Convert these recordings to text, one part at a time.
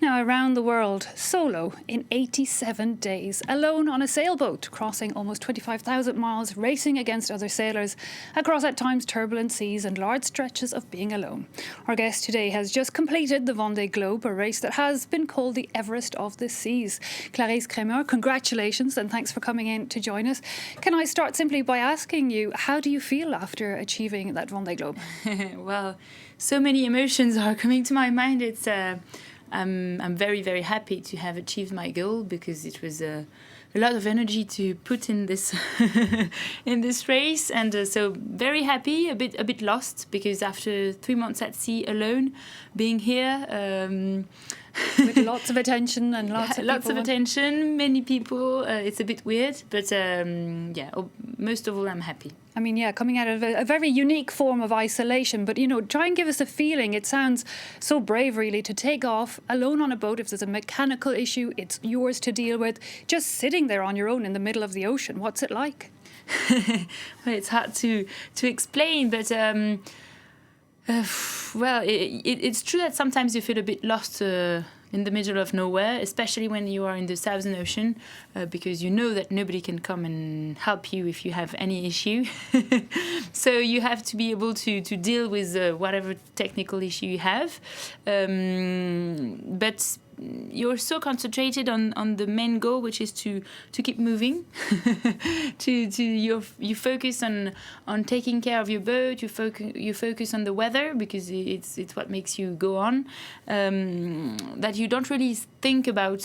now around the world, solo, in 87 days, alone on a sailboat, crossing almost 25,000 miles, racing against other sailors, across at times turbulent seas and large stretches of being alone. Our guest today has just completed the Vendée Globe, a race that has been called the Everest of the seas. Clarisse Crémer, congratulations and thanks for coming in to join us. Can I start simply by asking you, how do you feel after achieving that Vendée Globe? Well, so many emotions are coming to my mind. I'm very, very happy to have achieved my goal because it was a lot of energy to put in this in this race, and so very happy. A bit lost because after 3 months at sea alone, being here. With lots of attention and lots of attention, many people. It's a bit weird, but most of all, I'm happy. I mean, yeah, coming out of a very unique form of isolation, but, try and give us a feeling. It sounds so brave, really, to take off alone on a boat. If there's a mechanical issue, it's yours to deal with. Just sitting there on your own in the middle of the ocean. What's it like? Well, it's hard to explain, but it's true that sometimes you feel a bit lost in the middle of nowhere, especially when you are in the Southern Ocean, because you know that nobody can come and help you if you have any issue. So you have to be able to deal with whatever technical issue you have. But you're so concentrated on the main goal, which is to keep moving. You focus on taking care of your boat. You focus on the weather because it's what makes you go on. That you don't really think about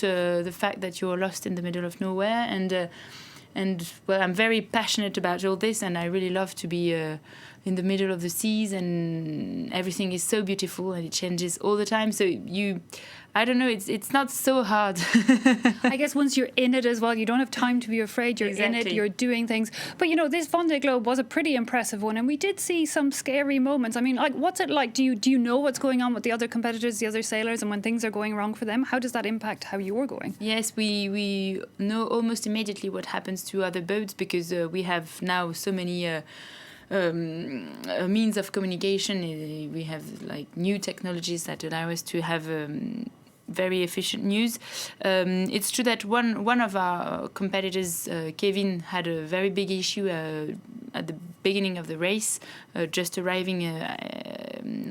the fact that you're lost in the middle of nowhere. And I'm very passionate about all this, and I really love to be in the middle of the seas, and everything is so beautiful and it changes all the time. So I don't know, it's not so hard. I guess once you're in it as well, you don't have time to be afraid. You're in it, you're doing things. But, this Vendée Globe was a pretty impressive one, and we did see some scary moments. I mean, what's it like? Do you know what's going on with the other competitors, the other sailors, and when things are going wrong for them? How does that impact how you're going? Yes, we know almost immediately what happens to other boats because we have now so many means of communication. We have new technologies that allow us to have very efficient news. It's true that one of our competitors, Kevin, had a very big issue at the beginning of the race, just arriving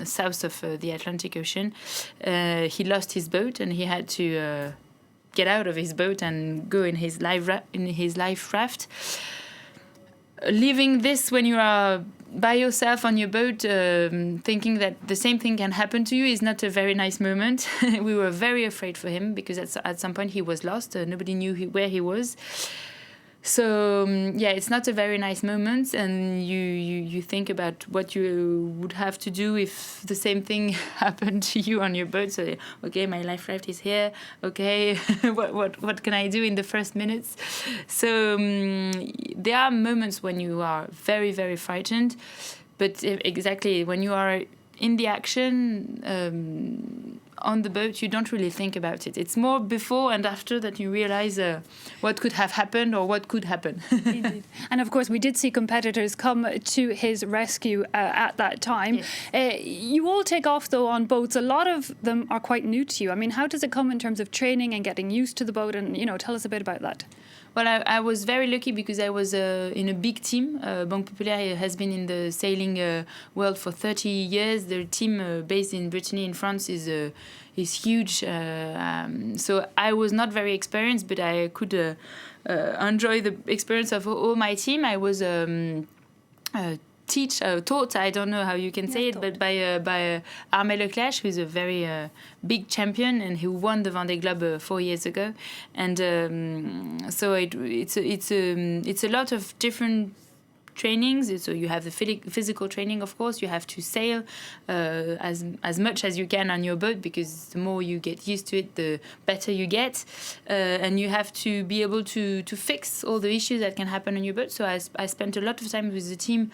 south of the Atlantic Ocean. He lost his boat and he had to get out of his boat and go in his life raft. Leaving this when you are by yourself on your boat, thinking that the same thing can happen to you is not a very nice moment. We were very afraid for him because at some point he was lost. Nobody knew where he was. So it's not a very nice moment, and you think about what you would have to do if the same thing happened to you on your boat. So okay, my life raft is here. Okay, what can I do in the first minutes? So there are moments when you are very, very frightened, but exactly when you are in the action. On the boat, you don't really think about it. It's more before and after that you realize what could have happened or what could happen. Indeed. And of course, we did see competitors come to his rescue at that time. Yes. You all take off, though, on boats. A lot of them are quite new to you. I mean, how does it come in terms of training and getting used to the boat? And, tell us a bit about that. Well, I was very lucky because I was in a big team. Banque Populaire has been in the sailing world for 30 years. Their team based in Brittany in France is huge. So I was not very experienced, but I could enjoy the experience of all my team. I was taught, I don't know how you can say it, but by Armel Leclerc, who is a very big champion and who won the Vendée Globe 4 years ago. And so it's a lot of different trainings. So you have the physical training, of course. You have to sail as much as you can on your boat because the more you get used to it, the better you get. And you have to be able to fix all the issues that can happen on your boat. So I spent a lot of time with the team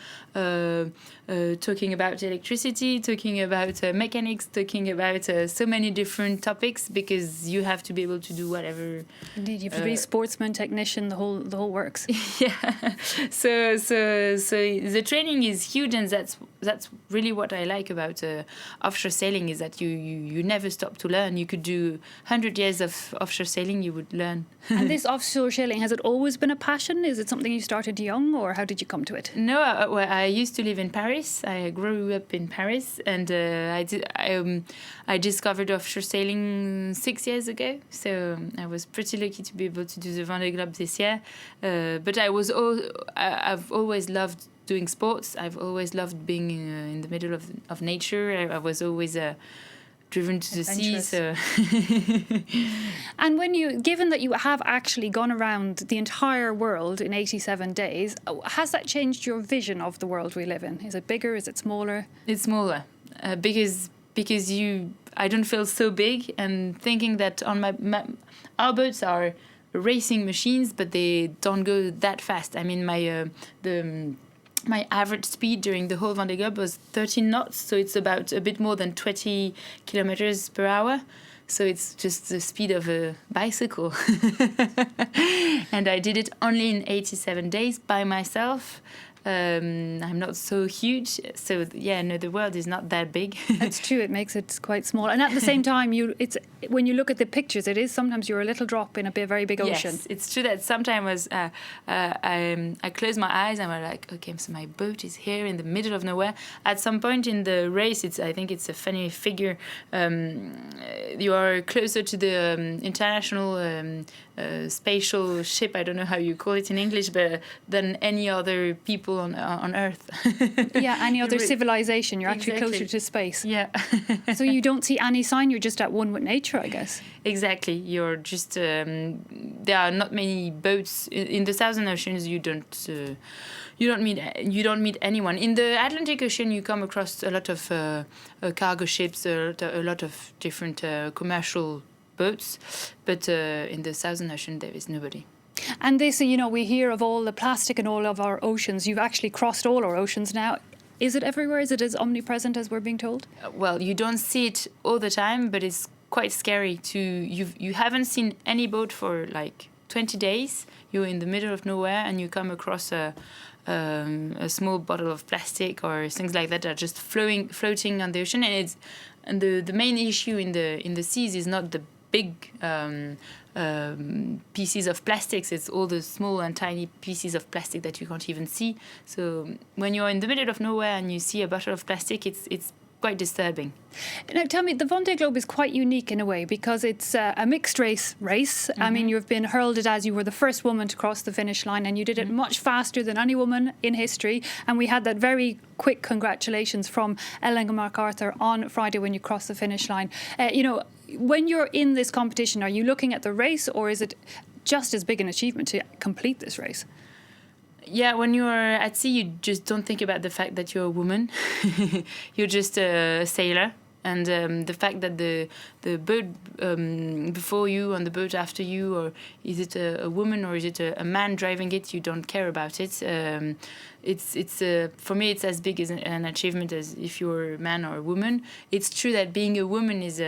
talking about electricity, talking about mechanics, talking about so many different topics because you have to be able to do whatever. Indeed, you have to be sportsman, technician, the whole works. Yeah. So the training is huge, and that's really what I like about offshore sailing, is that you never stop to learn. You could do 100 years of offshore sailing, you would learn. And this offshore sailing, has it always been a passion? Is it something you started young, or how did you come to it? No, I used to live in Paris. I grew up in Paris, and I discovered offshore sailing 6 years ago. So I was pretty lucky to be able to do the Vendée Globe this year. But I've always loved doing sports. I've always loved being in the middle of nature. I was always driven to the sea. So. And given that you have actually gone around the entire world in 87 days, has that changed your vision of the world we live in? Is it bigger? Is it smaller? It's smaller, because I don't feel so big, and thinking that on our boats are racing machines, but they don't go that fast. I mean, my average speed during the whole Vendée Globe was 13 knots, so it's about a bit more than 20 kilometers per hour. So it's just the speed of a bicycle. And I did it only in 87 days by myself. I'm not so huge, so the world is not that big. That's true. It makes it quite small, and at the same time, when you look at the pictures, it is sometimes you're a little drop in a very big ocean. Yes, it's true that sometimes I close my eyes and I'm like, okay, so my boat is here in the middle of nowhere. At some point in the race, I think it's a funny figure. You are closer to the international spatial ship, I don't know how you call it in English, but than any other people on Earth. Yeah, any other civilization. You're actually closer to space. Yeah. So you don't see any sign. You're just at one with nature, I guess. Exactly. You're just there are not many boats in the Southern Oceans. You don't meet anyone. In the Atlantic Ocean, you come across a lot of cargo ships, a lot of different commercial boats, but in the Southern Ocean there is nobody. And this, we hear of all the plastic in all of our oceans. You've actually crossed all our oceans now. Is it everywhere? Is it as omnipresent as we're being told? Well, you don't see it all the time, but it's quite scary you haven't seen any boat for like 20 days. You're in the middle of nowhere and you come across a small bottle of plastic or things like that are just floating on the ocean, and the main issue in the seas is not the big pieces of plastics. It's all the small and tiny pieces of plastic that you can't even see. So when you're in the middle of nowhere and you see a bottle of plastic, it's quite disturbing. Now, tell me, the Vendée Globe is quite unique in a way because it's a mixed race. Mm-hmm. I mean, you've been heralded as you were the first woman to cross the finish line, and you did it much faster than any woman in history. And we had that very quick congratulations from Ellen MacArthur on Friday when you crossed the finish line. When you're in this competition, are you looking at the race, or is it just as big an achievement to complete this race? Yeah, when you're at sea, you just don't think about the fact that you're a woman. You're just a sailor. And the fact that the boat before you and the boat after you, or is it a woman or is it a man driving it, you don't care about it. It's for me, it's as big as an achievement as if you're a man or a woman. It's true that being a woman is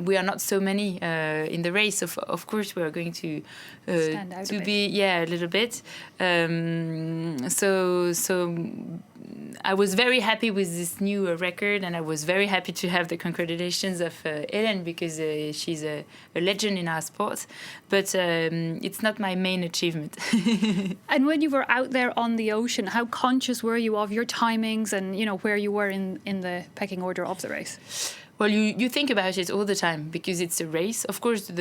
we are not so many in the race. Of course, we are going to stand out to be a little bit. So I was very happy with this new record, and I was very happy to have the congratulations of Ellen because she's a legend in our sport. But it's not my main achievement. And when you were out there on the ocean, how conscious were you of your timings and where you were in the pecking order of the race? Well, you think about it all the time because it's a race. Of course,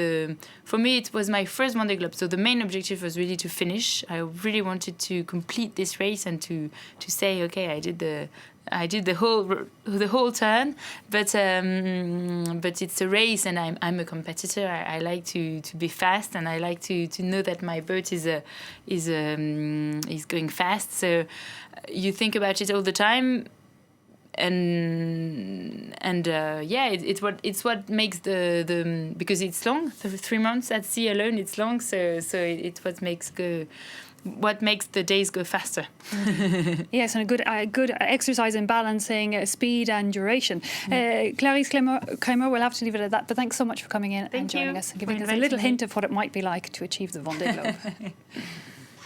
for me, it was my first Vendée Globe, so the main objective was really to finish. I really wanted to complete this race and to say, okay, I did the whole turn. But it's a race, and I'm a competitor. I like to be fast, and I like to know that my boat is going fast. So you think about it all the time. It's what makes the because it's long. 3 months at sea alone, it's long. So it's what makes the days go faster. Yes, and a good exercise in balancing speed and duration. Clarisse Crémer, we'll have to leave it at that. But thanks so much for coming in and joining us and giving us a little hint of what it might be like to achieve the Vendée Globe.